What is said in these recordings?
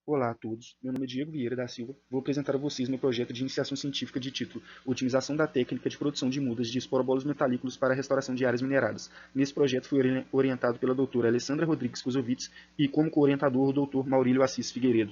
Olá a todos, meu nome é Diego Vieira da Silva. Vou apresentar a vocês meu projeto de iniciação científica de título Otimização da técnica de produção de mudas de esporobólios metalículos para a restauração de áreas mineradas. Nesse projeto fui orientado pela doutora Alessandra Rodrigues Kozovitz e como co-orientador o doutor Maurílio Assis Figueiredo.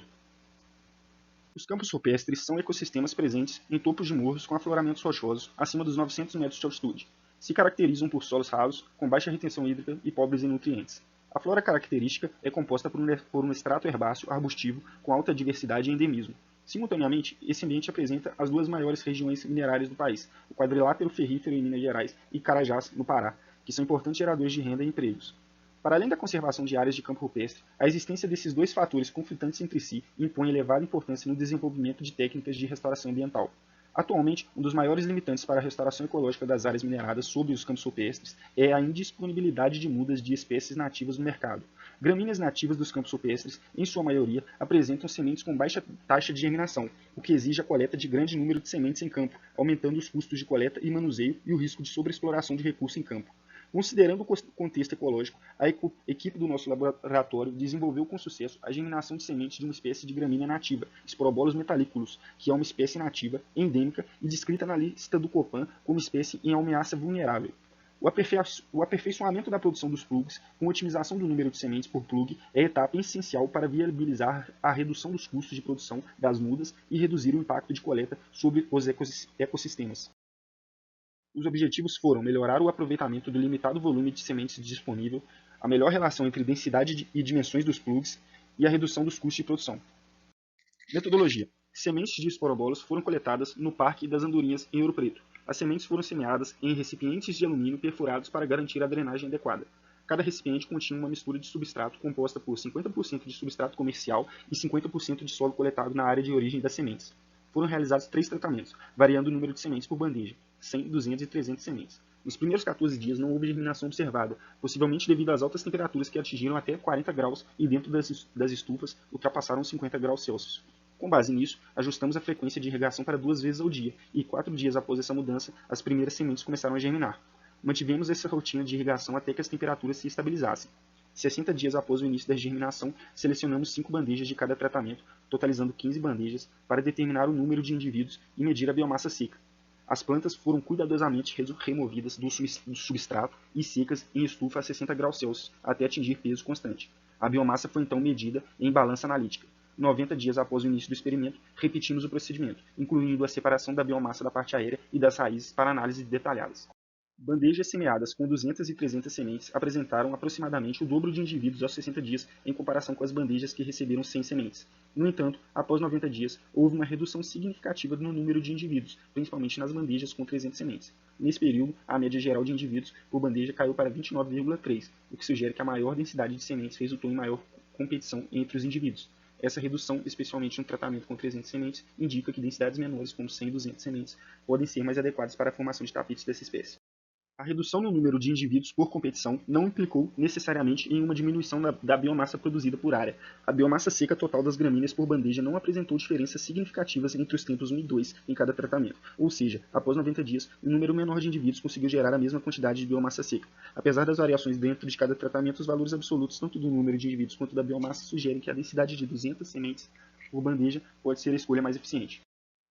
Os campos rupestres são ecossistemas presentes em topos de morros com afloramentos rochosos acima dos 900 metros de altitude. Se caracterizam por solos rasos, com baixa retenção hídrica e pobres em nutrientes. A flora característica é composta por um extrato herbáceo arbustivo com alta diversidade e endemismo. Simultaneamente, esse ambiente apresenta as duas maiores regiões minerárias do país, o quadrilátero ferrífero em Minas Gerais e Carajás, no Pará, que são importantes geradores de renda e empregos. Para além da conservação de áreas de campo rupestre, a existência desses dois fatores conflitantes entre si impõe elevada importância no desenvolvimento de técnicas de restauração ambiental. Atualmente, um dos maiores limitantes para a restauração ecológica das áreas mineradas sob os campos rupestres é a indisponibilidade de mudas de espécies nativas no mercado. Gramíneas nativas dos campos rupestres, em sua maioria, apresentam sementes com baixa taxa de germinação, o que exige a coleta de grande número de sementes em campo, aumentando os custos de coleta e manuseio e o risco de sobreexploração de recursos em campo. Considerando o contexto ecológico, a equipe do nosso laboratório desenvolveu com sucesso a germinação de sementes de uma espécie de gramínea nativa, Sporobolus metalliculus, que é uma espécie nativa, endêmica e descrita na lista do Copan como espécie em ameaça vulnerável. O aperfeiçoamento da produção dos plugs, com otimização do número de sementes por plug, é etapa essencial para viabilizar a redução dos custos de produção das mudas e reduzir o impacto de coleta sobre os ecossistemas. Os objetivos foram melhorar o aproveitamento do limitado volume de sementes disponível, a melhor relação entre densidade e dimensões dos plugs e a redução dos custos de produção. Metodologia. Sementes de esporobolos foram coletadas no Parque das Andorinhas, em Ouro Preto. As sementes foram semeadas em recipientes de alumínio perfurados para garantir a drenagem adequada. Cada recipiente continha uma mistura de substrato composta por 50% de substrato comercial e 50% de solo coletado na área de origem das sementes. Foram realizados 3 tratamentos, variando o número de sementes por bandeja, 100, 200 e 300 sementes. Nos primeiros 14 dias não houve germinação observada, possivelmente devido às altas temperaturas que atingiram até 40 graus e dentro das estufas ultrapassaram 50 graus Celsius. Com base nisso, ajustamos a frequência de irrigação para 2 vezes ao dia, e 4 dias após essa mudança, as primeiras sementes começaram a germinar. Mantivemos essa rotina de irrigação até que as temperaturas se estabilizassem. 60 dias após o início da germinação, selecionamos 5 bandejas de cada tratamento, totalizando 15 bandejas, para determinar o número de indivíduos e medir a biomassa seca. As plantas foram cuidadosamente removidas do substrato e secas em estufa a 60 graus Celsius, até atingir peso constante. A biomassa foi então medida em balança analítica. 90 dias após o início do experimento, repetimos o procedimento, incluindo a separação da biomassa da parte aérea e das raízes para análises detalhadas. Bandejas semeadas com 200 e 300 sementes apresentaram aproximadamente o dobro de indivíduos aos 60 dias em comparação com as bandejas que receberam 100 sementes. No entanto, após 90 dias, houve uma redução significativa no número de indivíduos, principalmente nas bandejas com 300 sementes. Nesse período, a média geral de indivíduos por bandeja caiu para 29,3, o que sugere que a maior densidade de sementes resultou em maior competição entre os indivíduos. Essa redução, especialmente no tratamento com 300 sementes, indica que densidades menores, como 100 e 200 sementes, podem ser mais adequadas para a formação de tapetes dessa espécie. A redução no número de indivíduos por competição não implicou necessariamente em uma diminuição da biomassa produzida por área. A biomassa seca total das gramíneas por bandeja não apresentou diferenças significativas entre os tempos 1 e 2 em cada tratamento, ou seja, após 90 dias, um número menor de indivíduos conseguiu gerar a mesma quantidade de biomassa seca. Apesar das variações dentro de cada tratamento, os valores absolutos tanto do número de indivíduos quanto da biomassa sugerem que a densidade de 200 sementes por bandeja pode ser a escolha mais eficiente.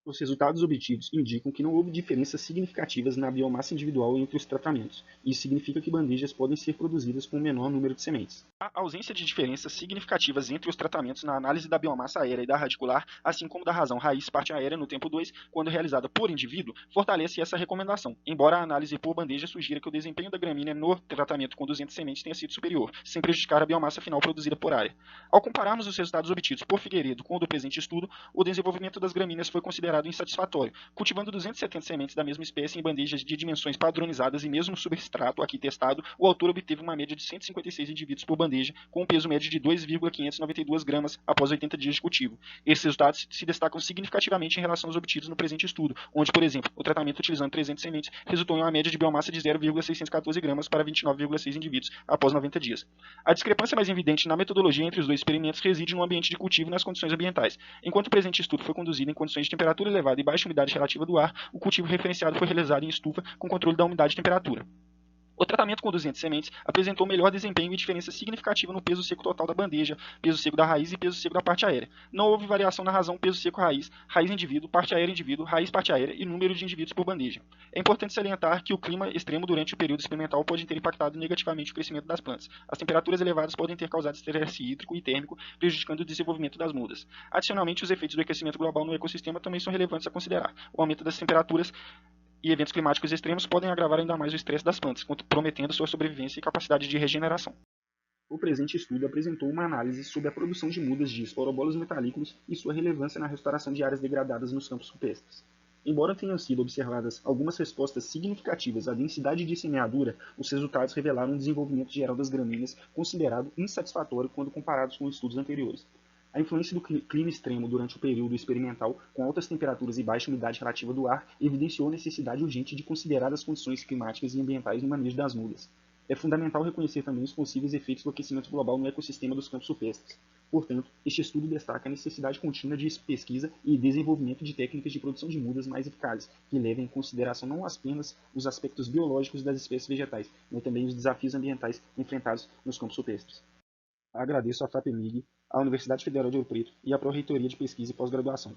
Os resultados obtidos indicam que não houve diferenças significativas na biomassa individual entre os tratamentos. Isso significa que bandejas podem ser produzidas com um menor número de sementes. A ausência de diferenças significativas entre os tratamentos na análise da biomassa aérea e da radicular, assim como da razão raiz parte aérea no tempo 2, quando realizada por indivíduo, fortalece essa recomendação, embora a análise por bandeja sugira que o desempenho da gramínea no tratamento com 200 sementes tenha sido superior, sem prejudicar a biomassa final produzida por área. Ao compararmos os resultados obtidos por Figueiredo com o do presente estudo, o desenvolvimento das gramíneas foi considerado insatisfatório. Cultivando 270 sementes da mesma espécie em bandejas de dimensões padronizadas e mesmo substrato aqui testado, o autor obteve uma média de 156 indivíduos por bandeja, com um peso médio de 2,592 gramas após 80 dias de cultivo. Esses resultados se destacam significativamente em relação aos obtidos no presente estudo, onde, por exemplo, o tratamento utilizando 300 sementes resultou em uma média de biomassa de 0,614 gramas para 29,6 indivíduos após 90 dias. A discrepância mais evidente na metodologia entre os dois experimentos reside no ambiente de cultivo e nas condições ambientais. Enquanto o presente estudo foi conduzido em condições de temperatura elevada e baixa umidade relativa do ar, o cultivo referenciado foi realizado em estufa com controle da umidade e temperatura. O tratamento com 200 sementes apresentou melhor desempenho e diferença significativa no peso seco total da bandeja, peso seco da raiz e peso seco da parte aérea. Não houve variação na razão peso seco raiz, raiz indivíduo, parte aérea indivíduo, raiz parte aérea e número de indivíduos por bandeja. É importante salientar que o clima extremo durante o período experimental pode ter impactado negativamente o crescimento das plantas. As temperaturas elevadas podem ter causado estresse hídrico e térmico, prejudicando o desenvolvimento das mudas. Adicionalmente, os efeitos do aquecimento global no ecossistema também são relevantes a considerar. O aumento das temperaturas e eventos climáticos extremos podem agravar ainda mais o estresse das plantas, comprometendo sua sobrevivência e capacidade de regeneração. O presente estudo apresentou uma análise sobre a produção de mudas de esporobolos metalículos e sua relevância na restauração de áreas degradadas nos campos rupestres. Embora tenham sido observadas algumas respostas significativas à densidade de semeadura, os resultados revelaram um desenvolvimento geral das gramíneas considerado insatisfatório quando comparados com estudos anteriores. A influência do clima extremo durante o período experimental, com altas temperaturas e baixa umidade relativa do ar, evidenciou a necessidade urgente de considerar as condições climáticas e ambientais no manejo das mudas. É fundamental reconhecer também os possíveis efeitos do aquecimento global no ecossistema dos campos rupestres. Portanto, este estudo destaca a necessidade contínua de pesquisa e desenvolvimento de técnicas de produção de mudas mais eficazes, que levem em consideração não apenas os aspectos biológicos das espécies vegetais, mas também os desafios ambientais enfrentados nos campos rupestres. Agradeço à FAPEMIG, à Universidade Federal de Ouro Preto e à Pró-Reitoria de Pesquisa e Pós-Graduação.